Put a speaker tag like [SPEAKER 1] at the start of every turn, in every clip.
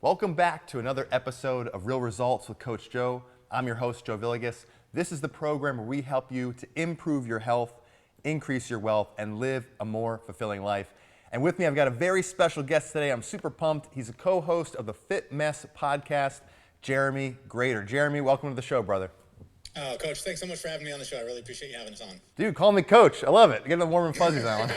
[SPEAKER 1] Welcome back to another episode of Real Results with Coach Joe. I'm your host, Joe Villegas. This is the program where we help you to improve your health, increase your wealth, and live a more fulfilling life. And with me, I've got a very special guest today. I'm super pumped. He's a co-host of the Fit Mess podcast, Jeremy Grater. Jeremy, welcome to the show, brother.
[SPEAKER 2] Oh, Coach, thanks so much for having me on the show. I really appreciate you having us on.
[SPEAKER 1] Dude, call me Coach. I love it. Getting the warm and fuzzies on.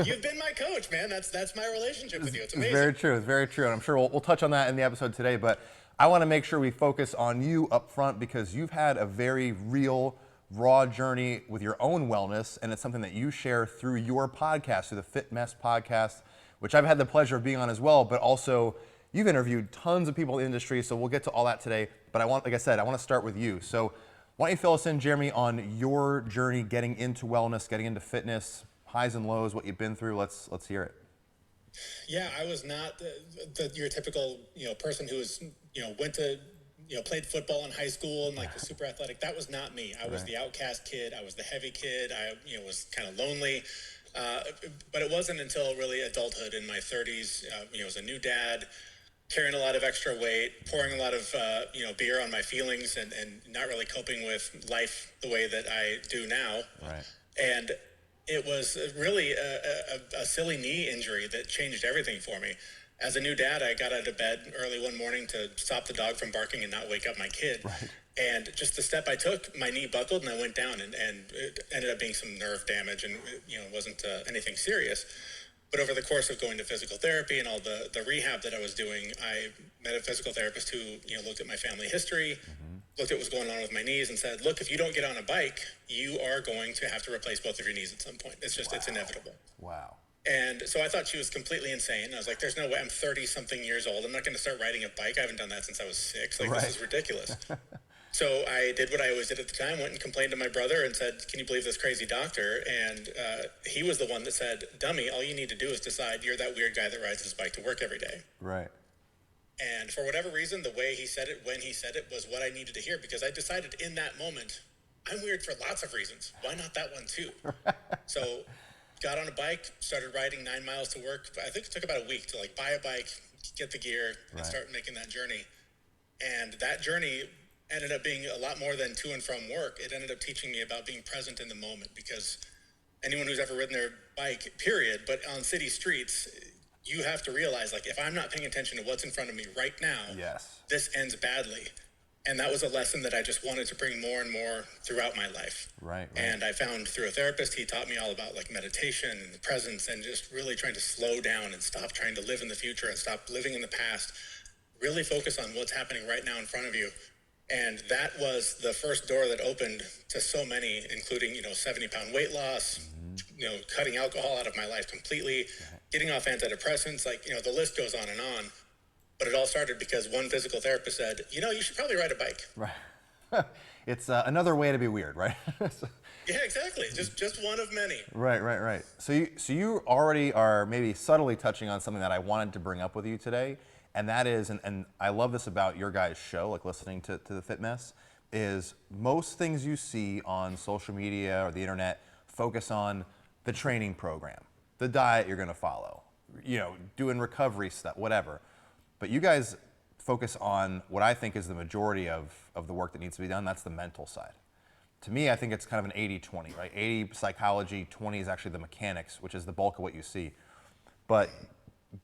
[SPEAKER 2] You've been my coach, man. That's my relationship with you. It's amazing.
[SPEAKER 1] It's very true. It's very true. And I'm sure we'll touch on that in the episode today. But I want to make sure we focus on you up front because you've had a very real, raw journey with your own wellness. And it's something that you share through your podcast, through the Fit Mess podcast, which I've had the pleasure of being on as well. But also, you've interviewed tons of people in the industry. So we'll get to all that today. But like I said, I want to start with you. So why don't you fill us in, Jeremy, on your journey getting into wellness, getting into fitness, highs and lows, what you've been through. Let's hear it.
[SPEAKER 2] Yeah, I was not your typical person who was went to played football in high school and was super athletic. That was not me. I was the outcast kid. I was the heavy kid. I was kind of lonely. But it wasn't until really adulthood in my 30s. As a new dad, carrying a lot of extra weight, pouring a lot of beer on my feelings, and not really coping with life the way that I do now.
[SPEAKER 1] Right.
[SPEAKER 2] And it was really a silly knee injury that changed everything for me. As a new dad, I got out of bed early one morning to stop the dog from barking and not wake up my kid.
[SPEAKER 1] Right.
[SPEAKER 2] And just the step I took, my knee buckled and I went down, and it ended up being some nerve damage, and it wasn't anything serious. But over the course of going to physical therapy and all the rehab that I was doing, I met a physical therapist who looked at my family history, looked at what was going on with my knees, and said, look, if you don't get on a bike, you are going to have to replace both of your knees at some point. It's just, It's inevitable.
[SPEAKER 1] Wow.
[SPEAKER 2] And so I thought she was completely insane. I was like, there's no way. I'm 30-something years old. I'm not going to start riding a bike. I haven't done that since I was 6. This is ridiculous. So I did what I always did at the time, went and complained to my brother and said, can you believe this crazy doctor? And he was the one that said, dummy, all you need to do is decide you're that weird guy that rides his bike to work every day.
[SPEAKER 1] Right.
[SPEAKER 2] And for whatever reason, the way he said it, when he said it, was what I needed to hear, because I decided in that moment, I'm weird for lots of reasons. Why not that one too? So got on a bike, started riding 9 miles to work. I think it took about a week to buy a bike, get the gear, and start making that journey. And that journey ended up being a lot more than to and from work. It ended up teaching me about being present in the moment, because anyone who's ever ridden their bike, period, but on city streets, you have to realize, if I'm not paying attention to what's in front of me right now, this ends badly. And that was a lesson that I just wanted to bring more and more throughout my life.
[SPEAKER 1] Right.
[SPEAKER 2] And I found through a therapist, he taught me all about meditation and the presence, and just really trying to slow down and stop trying to live in the future and stop living in the past. Really focus on what's happening right now in front of you. And that was the first door that opened to so many, including, 70-pound weight loss, cutting alcohol out of my life completely, getting off antidepressants, the list goes on and on. But it all started because one physical therapist said, you should probably ride a bike.
[SPEAKER 1] Right. It's another way to be weird, right?
[SPEAKER 2] Yeah, exactly. Just one of many.
[SPEAKER 1] Right. So you already are maybe subtly touching on something that I wanted to bring up with you today. And that is, and I love this about your guys' show, listening to the Fit Mess, is most things you see on social media or the internet focus on the training program, the diet you're going to follow, doing recovery stuff, whatever. But you guys focus on what I think is the majority of the work that needs to be done. That's the mental side. To me, I think it's kind of an 80-20, right? 80 psychology, 20 is actually the mechanics, which is the bulk of what you see. But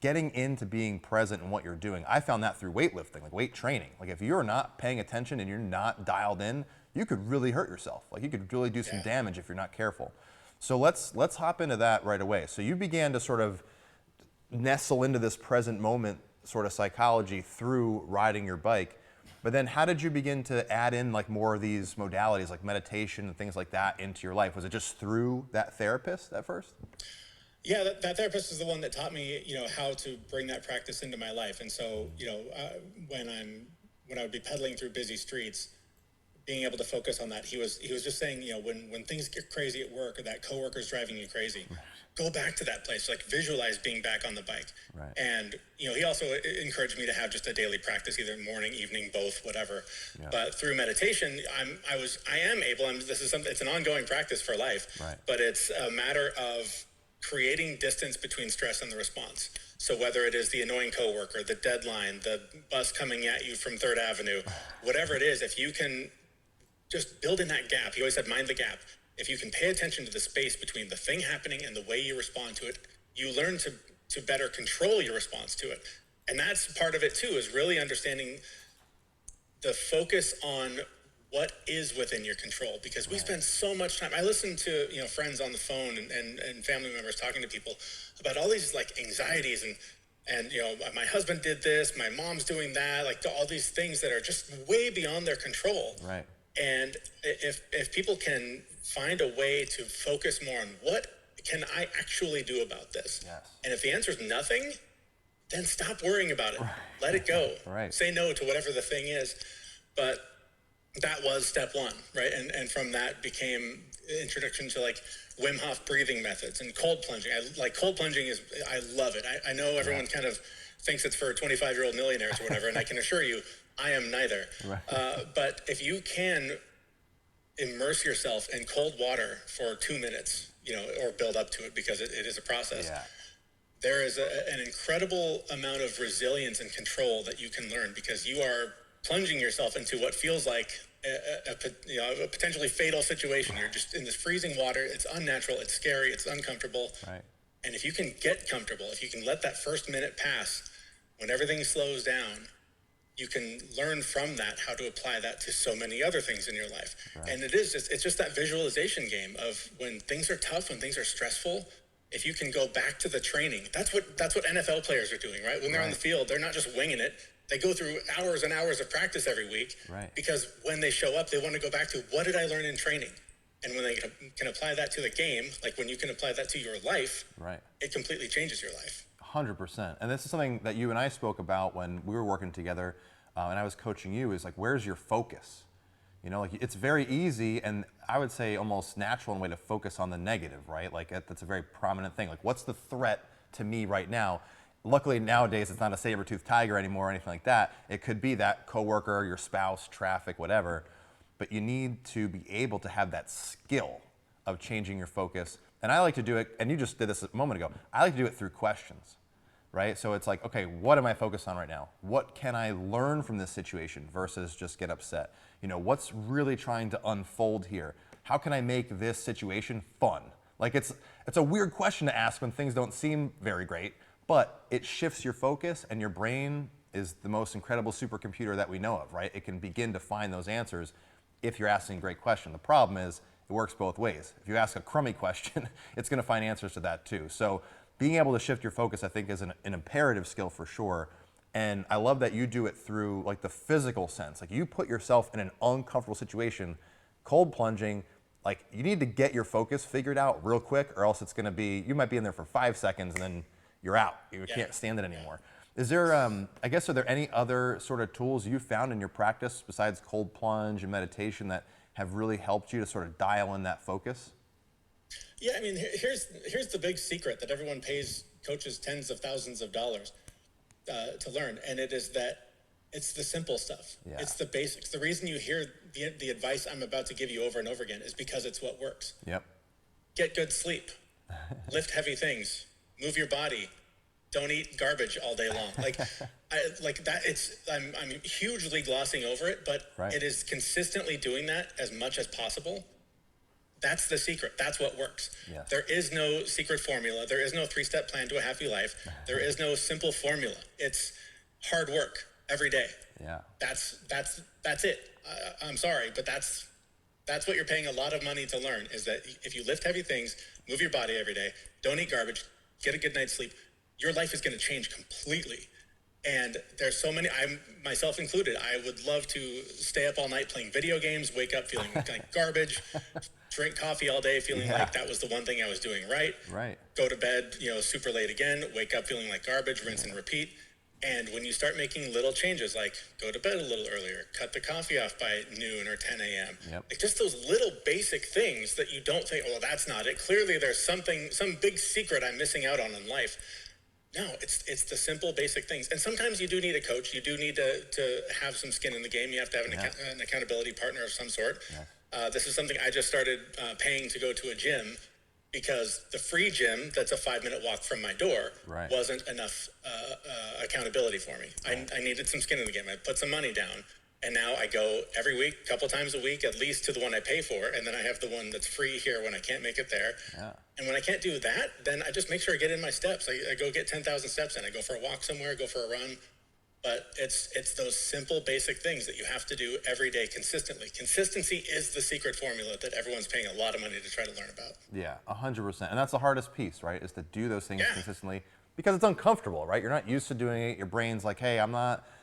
[SPEAKER 1] getting into being present in what you're doing, I found that through weightlifting, weight training. If you're not paying attention and you're not dialed in, you could really hurt yourself. You could really do some damage if you're not careful. So let's hop into that right away. So you began to sort of nestle into this present moment sort of psychology through riding your bike. But then how did you begin to add in more of these modalities like meditation and things like that into your life? Was it just through that therapist at first?
[SPEAKER 2] Yeah, that therapist is the one that taught me, how to bring that practice into my life. And so, when I would be pedaling through busy streets, being able to focus on that, he was just saying, when things get crazy at work or that coworker's driving you crazy, go back to that place, visualize being back on the bike.
[SPEAKER 1] Right.
[SPEAKER 2] And, he also encouraged me to have just a daily practice, either morning, evening, both, whatever. Yeah. But through meditation, I am able, this is something, it's an ongoing practice for life, but it's a matter of creating distance between stress and the response. So whether it is the annoying coworker, the deadline, the bus coming at you from Third Avenue, whatever it is, if you can just build in that gap. He always said, mind the gap. If you can pay attention to the space between the thing happening and the way you respond to it, you learn to better control your response to it. And that's part of it too, is really understanding the focus on what is within your control, because we spend so much time. I listen to friends on the phone and family members talking to people about all these like anxieties and my husband did this, my mom's doing that, like all these things that are just way beyond their control.
[SPEAKER 1] Right.
[SPEAKER 2] And if people can find a way to focus more on what can I actually do about this, and if the answer is nothing, then stop worrying about it. Let it go. Say no to whatever the thing is. But that was step one, right? And from that became introduction to like Wim Hof breathing methods and cold plunging. Cold plunging I love it. I know everyone kind of thinks it's for 25-year-old millionaires or whatever, and I can assure you, I am neither. But if you can immerse yourself in cold water for 2 minutes, or build up to it, because it is a process. There is an incredible amount of resilience and control that you can learn, because you are plunging yourself into what feels like a potentially fatal situation. You're just in this freezing water. It's unnatural. It's scary. It's uncomfortable. And if you can get comfortable, if you can let that first minute pass, when everything slows down, you can learn from that how to apply that to so many other things in your life. And it's just that visualization game of when things are tough, when things are stressful, if you can go back to the training. That's what NFL players are doing, right? When they're on the field, they're not just winging it. They go through hours and hours of practice every week, because when they show up, they want to go back to, what did I learn in training? And when they can apply that to the game, like when you can apply that to your life, it completely changes your life.
[SPEAKER 1] 100%. And this is something that you and I spoke about when we were working together, and I was coaching you, is like, where's your focus? Like it's very easy, and I would say almost natural in a way, to focus on the negative, right? Like that's a very prominent thing. Like, what's the threat to me right now? Luckily nowadays it's not a saber-toothed tiger anymore or anything like that. It could be that coworker, your spouse, traffic, whatever. But you need to be able to have that skill of changing your focus. And I like to do it, and you just did this a moment ago, I like to do it through questions. Right? So it's like, okay, what am I focused on right now? What can I learn from this situation versus just get upset? What's really trying to unfold here? How can I make this situation fun? Like it's a weird question to ask when things don't seem very great, but it shifts your focus, and your brain is the most incredible supercomputer that we know of, right? It can begin to find those answers if you're asking a great question. The problem is it works both ways. If you ask a crummy question, it's going to find answers to that too. So being able to shift your focus, I think, is an imperative skill for sure. And I love that you do it through like the physical sense. Like you put yourself in an uncomfortable situation, cold plunging, like you need to get your focus figured out real quick, or else it's going to be, you might be in there for 5 seconds and then you're out. You can't stand it anymore. Is there, I guess, are there any other sort of tools you found in your practice besides cold plunge and meditation that have really helped you to sort of dial in that focus?
[SPEAKER 2] Yeah, I mean, here's the big secret that everyone pays coaches tens of thousands of dollars to learn, and it is that it's the simple stuff. It's the basics. The reason you hear the advice I'm about to give you over and over again is because it's what works. Get good sleep, lift heavy things, move your body, don't eat garbage all day long. I'm hugely glossing over it, but it is consistently doing that as much as possible. That's the secret. That's what works. There is no secret formula. There is no 3-step plan to a happy life. There is no simple formula. It's hard work every day. That's it. I'm sorry, but that's what you're paying a lot of money to learn, is that if you lift heavy things, move your body every day, don't eat garbage, get a good night's sleep, your life is going to change completely. And there's so many, I myself included, I would love to stay up all night playing video games, wake up feeling like garbage, drink coffee all day feeling like that was the one thing I was doing right. Go to bed, super late again, wake up feeling like garbage, rinse and repeat. And when you start making little changes, like go to bed a little earlier, cut the coffee off by noon or 10 a.m., like just those little basic things that you don't think, well, that's not it. Clearly there's some big secret I'm missing out on in life. No, it's the simple basic things. And sometimes you do need a coach. You do need to have some skin in the game. You have to have an accountability partner of some sort. This is something I just started paying to go to a gym. because the free gym that's a 5-minute walk from my door
[SPEAKER 1] Right.
[SPEAKER 2] wasn't enough accountability for me. I needed some skin in the game. I put some money down. And now I go every week, a couple times a week, at least to the one I pay for. And then I have the one that's free here when I can't make it there.
[SPEAKER 1] Yeah.
[SPEAKER 2] And when I can't do that, then I just make sure I get in my steps. I go get 10,000 steps in. I go for a walk somewhere, go for a run. But it's those simple, basic things that you have to do every day consistently. Consistency is the secret formula that everyone's paying a lot of money to try to learn about.
[SPEAKER 1] Yeah, 100%. And that's the hardest piece, right? Is to do those things
[SPEAKER 2] Yeah.
[SPEAKER 1] consistently because it's uncomfortable, right? You're not used to doing it. Your brain's like, hey,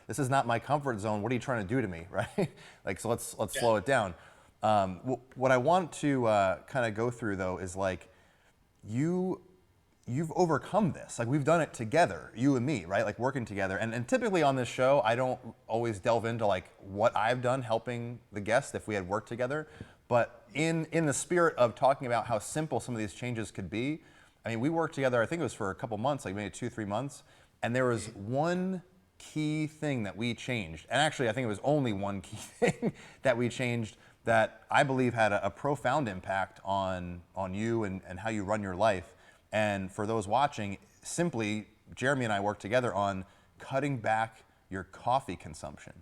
[SPEAKER 1] this is not my comfort zone. What are you trying to do to me, right? Like, so let's slow it down. What I want to kind of go through though is like, you've overcome this. Like, we've done it together, you and me, right? Like, working together. And typically on this show, I don't always delve into like what I've done helping the guest if we had worked together. But in the spirit of talking about how simple some of these changes could be, I mean, we worked together, I think it was for a couple months, like maybe 2-3 months. And there was one key thing that we changed. And actually, I think it was only one key thing that we changed that I believe had a profound impact on you and how you run your life. And for those watching, simply, Jeremy and I worked together on cutting back your coffee consumption,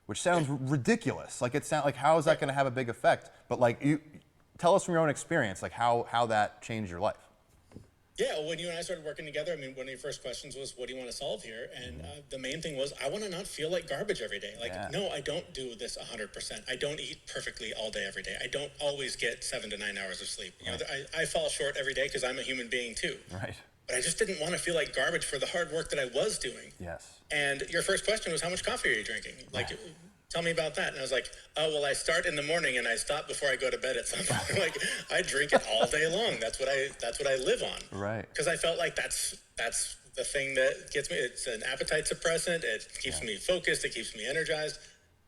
[SPEAKER 1] which sounds ridiculous. Like, how is that going to have a big effect? But like, you tell us from your own experience, like how that changed your life.
[SPEAKER 2] Yeah, when you and I started working together, I mean, one of your first questions was, what do you want to solve here? And the main thing was, I want to not feel like garbage every day. Like, no, I don't do this 100%. I don't eat perfectly all day, every day. I don't always get 7 to 9 hours of sleep. You know, I fall short every day because I'm a human being too.
[SPEAKER 1] Right.
[SPEAKER 2] But I just didn't want to feel like garbage for the hard work that I was doing.
[SPEAKER 1] Yes.
[SPEAKER 2] And your first question was, how much coffee are you drinking? Like, tell me about that. And I was like, oh, well, I start in the morning and I stop before I go to bed at some point. Like, I drink it all day long. That's what I live on.
[SPEAKER 1] Right.
[SPEAKER 2] Because I felt like that's the thing that gets me. It's an appetite suppressant. It keeps me focused. It keeps me energized.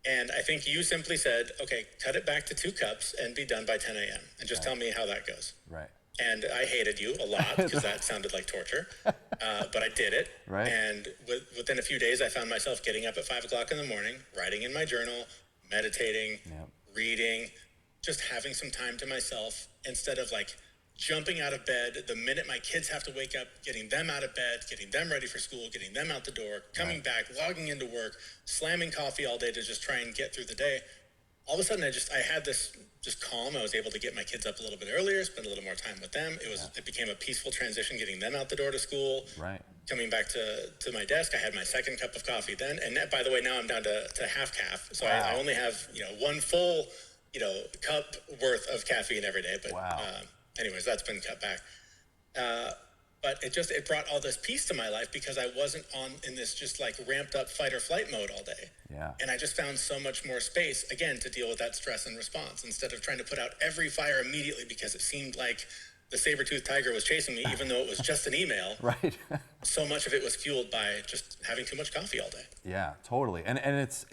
[SPEAKER 2] And I think you simply said, okay, cut it back to 2 cups and be done by 10 a.m. And just tell me how that goes.
[SPEAKER 1] Right.
[SPEAKER 2] And I hated you a lot because that sounded like torture, but I did it.
[SPEAKER 1] Right.
[SPEAKER 2] And within a few days, I found myself getting up at 5 o'clock in the morning, writing in my journal, meditating, reading, just having some time to myself instead of like jumping out of bed the minute my kids have to wake up, getting them out of bed, getting them ready for school, getting them out the door, coming back, logging into work, slamming coffee all day to just try and get through the day. All of a sudden, I had this just calm. I was able to get my kids up a little bit earlier, spend a little more time with them. It became a peaceful transition, getting them out the door to school.
[SPEAKER 1] Right.
[SPEAKER 2] Coming back to my desk, I had my second cup of coffee then. And that, by the way, now I'm down to half calf. So I only have, one full, cup worth of caffeine every day. But anyways, that's been cut back. But it brought all this peace to my life because I wasn't in this just like ramped up fight or flight mode all day.
[SPEAKER 1] Yeah.
[SPEAKER 2] And I just found so much more space, again, to deal with that stress and response instead of trying to put out every fire immediately because it seemed like the saber-toothed tiger was chasing me, even though it was just an email.
[SPEAKER 1] Right.
[SPEAKER 2] So much of it was fueled by just having too much coffee all day.
[SPEAKER 1] Yeah, totally. And it's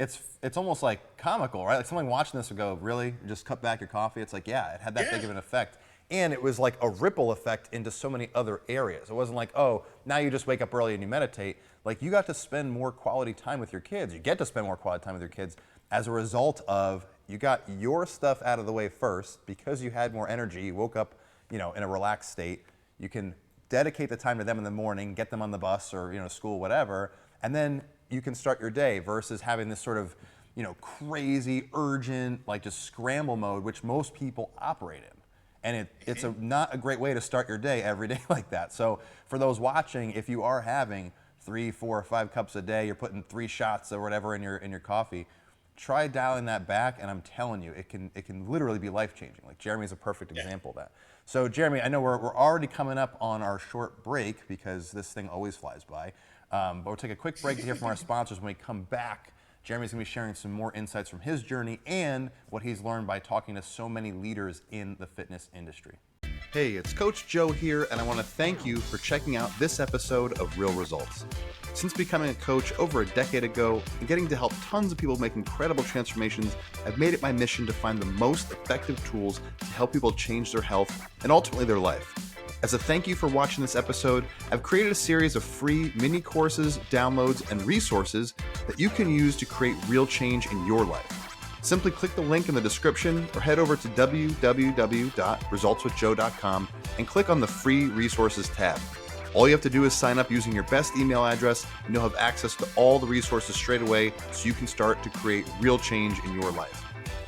[SPEAKER 1] almost like comical, right? Like someone watching this would go, really? Just cut back your coffee? It's like, yeah, it had that big of an effect. And it was like a ripple effect into so many other areas. It wasn't like, oh, now you just wake up early and you meditate. Like, you got to spend more quality time with your kids. You get to spend more quality time with your kids as a result of you got your stuff out of the way first because you had more energy. You woke up, in a relaxed state. You can dedicate the time to them in the morning, get them on the bus or, school, whatever. And then you can start your day versus having this sort of, crazy, urgent, like just scramble mode, which most people operate in. And it's not a great way to start your day every day like that. So for those watching, if you are having 3, 4, or 5 cups a day, you're putting 3 shots or whatever in your coffee, try dialing that back, and I'm telling you, it can literally be life-changing. Like Jeremy's a perfect example of that. So Jeremy, I know we're already coming up on our short break because this thing always flies by. But we'll take a quick break to hear from our sponsors. When we come back, Jeremy's going to be sharing some more insights from his journey and what he's learned by talking to so many leaders in the fitness industry. Hey, it's Coach Joe here, and I want to thank you for checking out this episode of Real Results. Since becoming a coach over a decade ago and getting to help tons of people make incredible transformations, I've made it my mission to find the most effective tools to help people change their health and ultimately their life. As a thank you for watching this episode, I've created a series of free mini courses, downloads, and resources that you can use to create real change in your life. Simply click the link in the description or head over to www.resultswithjoe.com and click on the free resources tab. All you have to do is sign up using your best email address, and you'll have access to all the resources straight away so you can start to create real change in your life.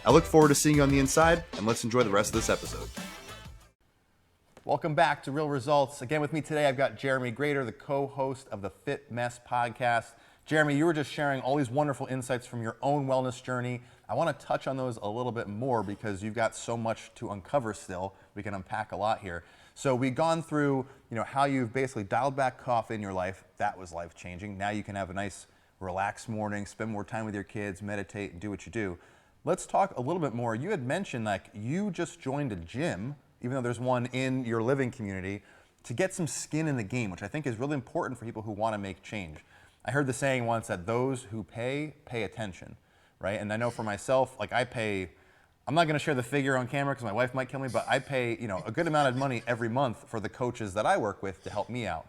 [SPEAKER 1] I look forward to seeing you on the inside, and let's enjoy the rest of this episode. Welcome back to Real Results. Again, with me today, I've got Jeremy Grater, the co-host of the Fit Mess podcast. Jeremy, you were just sharing all these wonderful insights from your own wellness journey. I want to touch on those a little bit more because you've got so much to uncover still. We can unpack a lot here. So we've gone through, how you've basically dialed back coffee in your life. That was life-changing. Now you can have a nice, relaxed morning, spend more time with your kids, meditate, and do what you do. Let's talk a little bit more. You had mentioned you just joined a gym, even though there's one in your living community, to get some skin in the game, which I think is really important for people who want to make change. I heard the saying once that those who pay attention, right? And I know for myself, I'm not going to share the figure on camera because my wife might kill me, but I pay, a good amount of money every month for the coaches that I work with to help me out.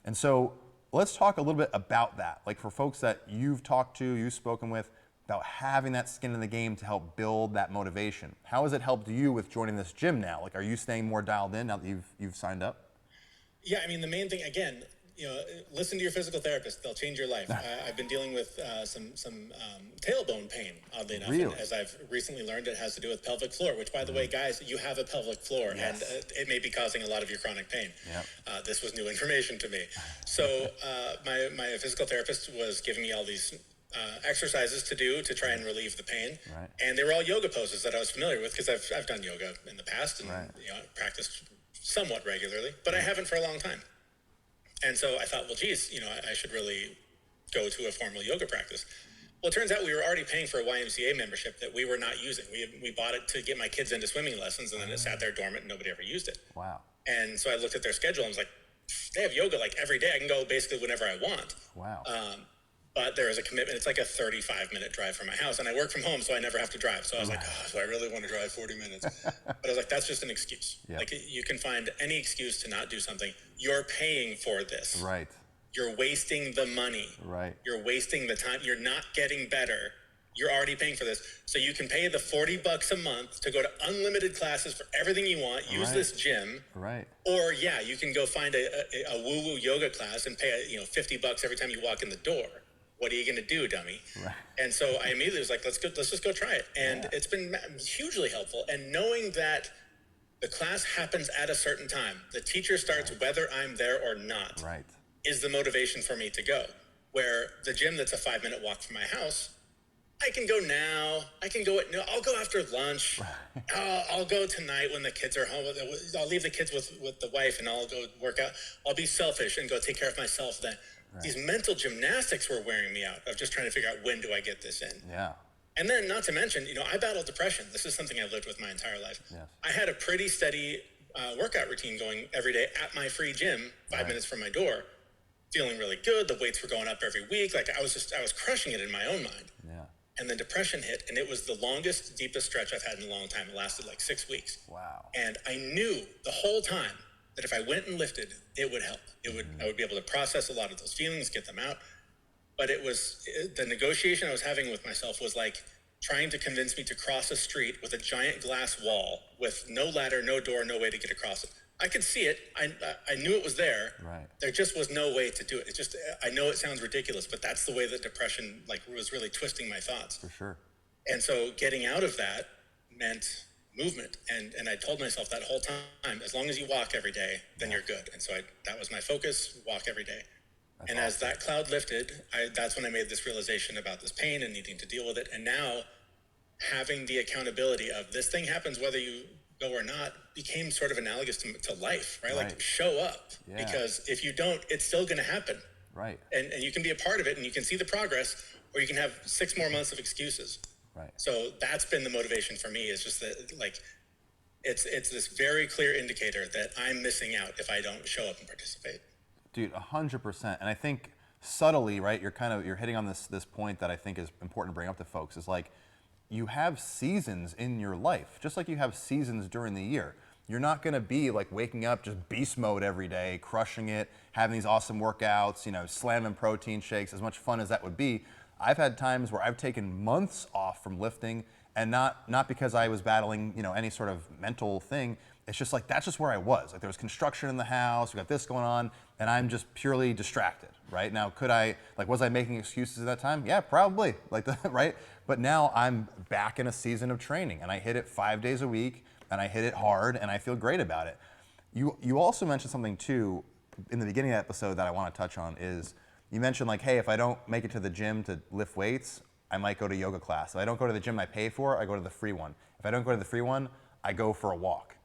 [SPEAKER 1] And so let's talk a little bit about that. Like for folks that you've talked to, you've spoken with, about having that skin in the game to help build that motivation. How has it helped you with joining this gym now? Are you staying more dialed in now that you've signed up?
[SPEAKER 2] Yeah, I mean, the main thing, again, listen to your physical therapist. They'll change your life. I've been dealing with some tailbone pain, oddly enough.
[SPEAKER 1] Really?
[SPEAKER 2] And as I've recently learned, it has to do with pelvic floor, which, by the way, guys, you have a pelvic floor,
[SPEAKER 1] yes.
[SPEAKER 2] and it may be causing a lot of your chronic pain.
[SPEAKER 1] Yep.
[SPEAKER 2] This was new information to me. So my physical therapist was giving me all these exercises to do to try and relieve the pain.
[SPEAKER 1] Right.
[SPEAKER 2] And they were all yoga poses that I was familiar with because I've done yoga in the past and practiced somewhat regularly, but I haven't for a long time. And so I thought, well, geez, I should really go to a formal yoga practice. Well, it turns out we were already paying for a YMCA membership that we were not using. We bought it to get my kids into swimming lessons, and then it sat there dormant and nobody ever used it.
[SPEAKER 1] Wow.
[SPEAKER 2] And so I looked at their schedule and was like, they have yoga every day. I can go basically whenever I want.
[SPEAKER 1] Wow.
[SPEAKER 2] But there is a commitment. It's like a 35-minute drive from my house, and I work from home, so I never have to drive. So I was like, so I really want to drive 40 minutes. But I was like, that's just an excuse.
[SPEAKER 1] Yeah.
[SPEAKER 2] You can find any excuse to not do something. You're paying for this.
[SPEAKER 1] Right.
[SPEAKER 2] You're wasting the money.
[SPEAKER 1] Right.
[SPEAKER 2] You're wasting the time. You're not getting better. You're already paying for this. So you can pay the $40 a month to go to unlimited classes for everything you want. Use this gym.
[SPEAKER 1] Right.
[SPEAKER 2] Or you can go find a woo-woo yoga class and pay $50 every time you walk in the door. What are you going to do, dummy? Right. And so I immediately was like, let's just go try it. And it's been hugely helpful. And knowing that the class happens at a certain time, the teacher starts whether I'm there or not, is the motivation for me to go. Where the gym that's a 5-minute walk from my house, I can go now. I can go I'll go after lunch. I'll go tonight when the kids are home. I'll leave the kids with the wife and I'll go work out. I'll be selfish and go take care of myself then. Right. These mental gymnastics were wearing me out of just trying to figure out when do I get this in.
[SPEAKER 1] Yeah.
[SPEAKER 2] And then not to mention, I battle depression. This is something I've lived with my entire life. Yes. I had a pretty steady workout routine going every day at my free gym, 5 minutes from my door, feeling really good. The weights were going up every week. I was crushing it in my own mind. Yeah. And then depression hit, and it was the longest, deepest stretch I've had in a long time. It lasted 6 weeks. Wow. And I knew the whole time that if I went and lifted, it would help. I would be able to process a lot of those feelings, get them out. But the negotiation I was having with myself was like trying to convince me to cross a street with a giant glass wall with no ladder, no door, no way to get across it. I could see it. I knew it was there. Right. There just was no way to do it. I know it sounds ridiculous, but that's the way that depression was really twisting my thoughts.
[SPEAKER 1] For sure.
[SPEAKER 2] And so getting out of that meant movement. And I told myself that whole time, as long as you walk every day, then you're good. And so that was my focus, walk every day. That's awesome. As that cloud lifted, that's when I made this realization about this pain and needing to deal with it. And now having the accountability of this thing happens whether you go or not became sort of analogous to life, right? Show up. Yeah. Because if you don't, it's still going to happen. Right. And you can be a part of it and you can see the progress, or you can have 6 more months of excuses. Right. So that's been the motivation for me, is just that it's this very clear indicator that I'm missing out if I don't show up and participate.
[SPEAKER 1] Dude, 100%. And I think subtly, right, you're hitting on this point that I think is important to bring up to folks, is you have seasons in your life, just like you have seasons during the year. You're not going to be waking up just beast mode every day, crushing it, having these awesome workouts, slamming protein shakes, as much fun as that would be. I've had times where I've taken months off from lifting, and not because I was battling, any sort of mental thing. It's just like, that's just where I was. Like, there was construction in the house, we got this going on, and I'm just purely distracted, right? Now, was I making excuses at that time? Yeah, probably, right? But now I'm back in a season of training, and I hit it 5 days a week, and I hit it hard, and I feel great about it. You also mentioned something too, in the beginning of the episode that I want to touch on is, you mentioned like, hey, if I don't make it to the gym to lift weights, I might go to yoga class. If I don't go to the gym I pay for, I go to the free one. If I don't go to the free one, I go for a walk.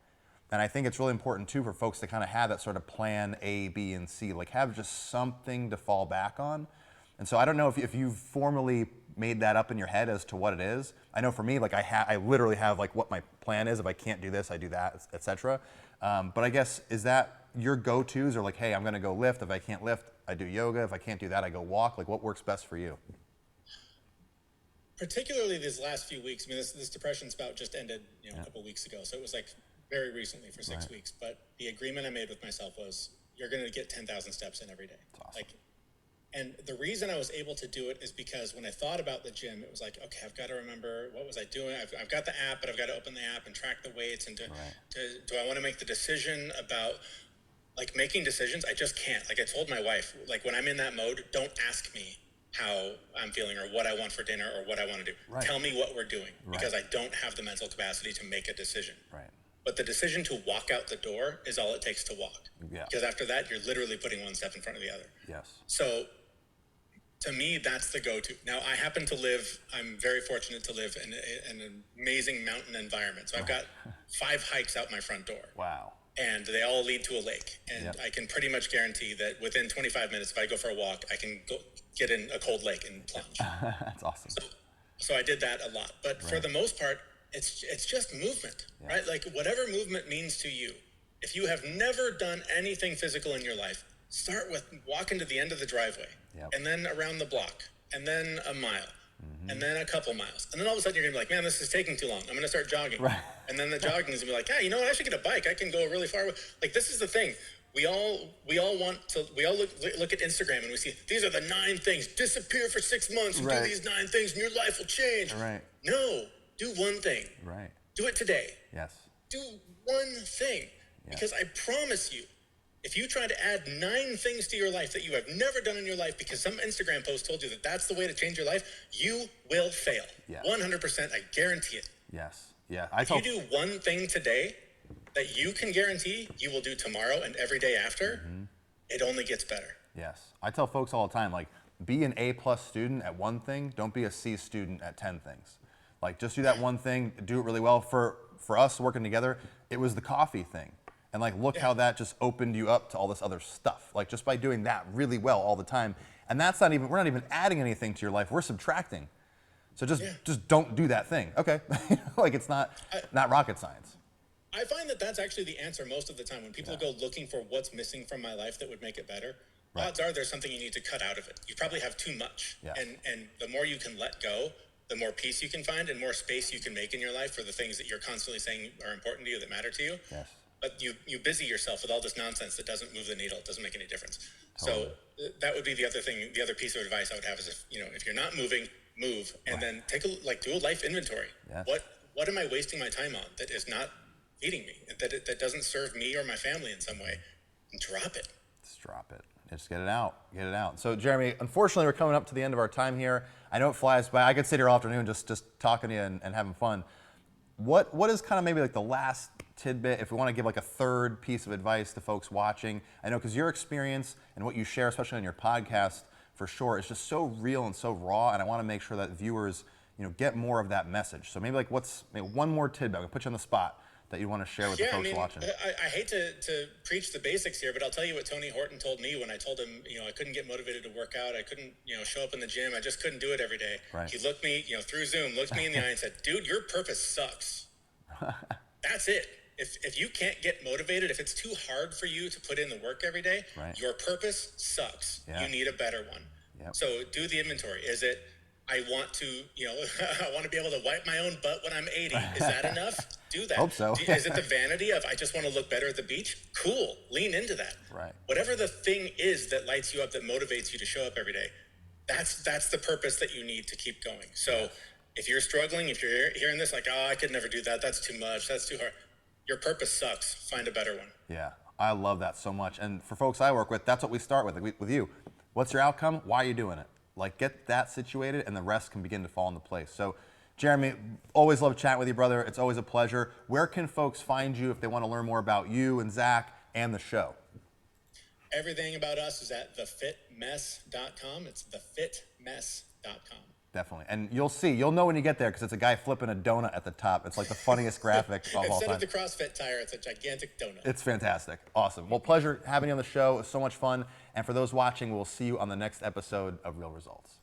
[SPEAKER 1] And I think it's really important too for folks to kind of have that sort of plan A, B, and C, like have just something to fall back on. And so I don't know if you've formally made that up in your head as to what it is. I know for me, like I literally have like what my plan is. If I can't do this, I do that, etc. But I guess, is that your go-tos, or like, hey, I'm gonna go lift. If I can't lift, I do yoga. If I can't do that, I go walk. Like, what works best for you?
[SPEAKER 2] Particularly these last few weeks. I mean, this depression spout just ended, a couple weeks ago. So it was like very recently for 6 weeks. But the agreement I made with myself was, you're going to get 10,000 steps in every day.
[SPEAKER 1] That's awesome.
[SPEAKER 2] And the reason I was able to do it is because when I thought about the gym, it was like, okay, I've got to remember, what was I doing? I've got the app, but I've got to open the app and track the weights. And do I want to make the decision about, like, making decisions? I just can't. Like, I told my wife, like, when I'm in that mode, don't ask me how I'm feeling or what I want for dinner or what I want to do. Right. Tell me what we're doing, because I don't have the mental capacity to make a decision.
[SPEAKER 1] Right.
[SPEAKER 2] But the decision to walk out the door is all it takes to walk.
[SPEAKER 1] Yeah.
[SPEAKER 2] Because after that, you're literally putting one step in front of the other.
[SPEAKER 1] Yes.
[SPEAKER 2] So to me, that's the go-to. Now, I'm very fortunate to live in an amazing mountain environment. So I've got 5 hikes out my front door.
[SPEAKER 1] Wow.
[SPEAKER 2] And they all lead to a lake. And I can pretty much guarantee that within 25 minutes, if I go for a walk, I can go get in a cold lake and plunge.
[SPEAKER 1] That's awesome.
[SPEAKER 2] So I did that a lot. But for the most part, it's just movement, right? Like, whatever movement means to you. If you have never done anything physical in your life, start with walking to the end of the driveway, and then around the block, and then a mile, and then a couple miles. And then all of a sudden you're gonna be like, man, this is taking too long. I'm gonna start jogging. Right. And then the jogging is gonna be like, you know what? I should get a bike. I can go really far. Like, this is the thing. We all look at Instagram and we see, these are the 9 things. Disappear for 6 months and do these 9 things and your life will change.
[SPEAKER 1] Right.
[SPEAKER 2] No, do one thing.
[SPEAKER 1] Right.
[SPEAKER 2] Do it today.
[SPEAKER 1] Yes.
[SPEAKER 2] Do one thing. Because I promise you, if you try to add 9 things to your life that you have never done in your life because some Instagram post told you that that's the way to change your life, you will fail. 100%, I guarantee it.
[SPEAKER 1] Yes. Yeah.
[SPEAKER 2] If you do one thing today that you can guarantee you will do tomorrow and every day after, it only gets better.
[SPEAKER 1] Yes. I tell folks all the time, like, be an A+ student at one thing, don't be a C student at 10 things. Like, just do that one thing, do it really well. For us working together, it was the coffee thing. And like, look how that just opened you up to all this other stuff. Like, just by doing that really well all the time. And we're not even adding anything to your life, we're subtracting. So just don't do that thing. Okay. Like, it's not rocket science.
[SPEAKER 2] I find that that's actually the answer most of the time. When people go looking for what's missing from my life that would make it better, odds are there's something you need to cut out of it. You probably have too much.
[SPEAKER 1] Yes.
[SPEAKER 2] And the more you can let go, the more peace you can find and more space you can make in your life for the things that you're constantly saying are important to you, that matter to you.
[SPEAKER 1] Yes.
[SPEAKER 2] But you busy yourself with all this nonsense that doesn't move the needle. It doesn't make any difference. Totally. So that would be the other thing. The other piece of advice I would have is, if you're not moving, move, and then do a life inventory.
[SPEAKER 1] Yes.
[SPEAKER 2] What am I wasting my time on that is not feeding me, that doesn't serve me or my family in some way? And drop it.
[SPEAKER 1] Just drop it. Just get it out. Get it out. So, Jeremy, unfortunately, we're coming up to the end of our time here. I know it flies by. I could sit here all afternoon just talking to you and having fun. What is kind of maybe like the last tidbit, if we want to give like a third piece of advice to folks watching? I know, because your experience and what you share, especially on your podcast, for sure, is just so real and so raw, and I want to make sure that viewers, get more of that message. So maybe like one more tidbit, I'm gonna put you on the spot, that you want to share with the folks watching.
[SPEAKER 2] I hate to preach the basics here, but I'll tell you what Tony Horton told me when I told him, I couldn't get motivated to work out. I couldn't, show up in the gym. I just couldn't do it every day.
[SPEAKER 1] Right.
[SPEAKER 2] He looked me, through Zoom, looked me in the eye and said, dude, your purpose sucks. That's it. If you can't get motivated, if it's too hard for you to put in the work every day, your purpose sucks. Yeah. You need a better one. Yep. So do the inventory. Is it, I want to, I want to be able to wipe my own butt when I'm 80. Is that enough? Do that.
[SPEAKER 1] Hope so.
[SPEAKER 2] Is it the vanity of, I just want to look better at the beach? Cool. Lean into that.
[SPEAKER 1] Right.
[SPEAKER 2] Whatever the thing is that lights you up, that motivates you to show up every day, that's the purpose that you need to keep going. So If you're struggling, if you're hearing this like, oh, I could never do that, that's too much, that's too hard, your purpose sucks. Find a better one.
[SPEAKER 1] Yeah, I love that so much. And for folks I work with, that's what we start with. Like with you, what's your outcome? Why are you doing it? Like, get that situated, and the rest can begin to fall into place. So, Jeremy, always love chatting with you, brother. It's always a pleasure. Where can folks find you if they want to learn more about you and Zach and the show?
[SPEAKER 2] Everything about us is at thefitmess.com. It's thefitmess.com.
[SPEAKER 1] Definitely. And you'll know when you get there because it's a guy flipping a donut at the top. It's like the funniest graphic of all
[SPEAKER 2] Instead
[SPEAKER 1] time.
[SPEAKER 2] of the CrossFit tire, it's a gigantic donut.
[SPEAKER 1] It's fantastic. Awesome. Well, pleasure having you on the show. It was so much fun. And for those watching, we'll see you on the next episode of Real Results.